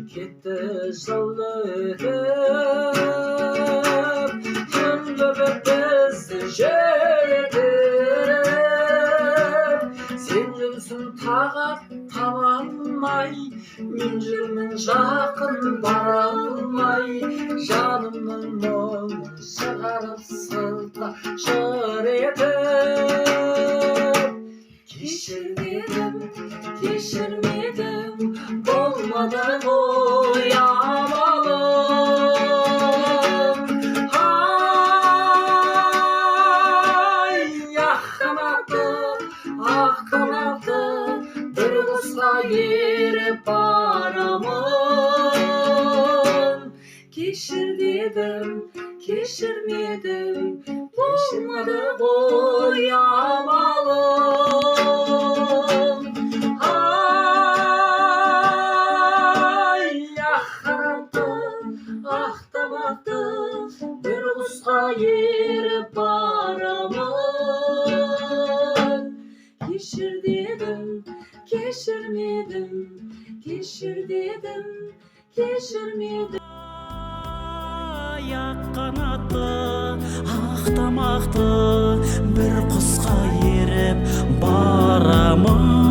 кетті жыл өтіп, түндер бізді жетіп, сен жүрсің тағат таба алмай, мен жүрмін жақын бара алмай, жанымның мұңын шығарып сыртқа жыр етіп. Кешір дедім, кешірмедім, болмады ғой амалым. Ай, ақ қанатты бір құсқа еріп барамын. Кешір дедім, кешірмедім, болмады ғой амалым. Ай, ақ қанатты бір құсқа еріп барамын. Кешір дедім, кешірмедім, кешір дедім, кешірмедім. Ақ қанатты, ақ тамақты бір құсқа еріп барамын.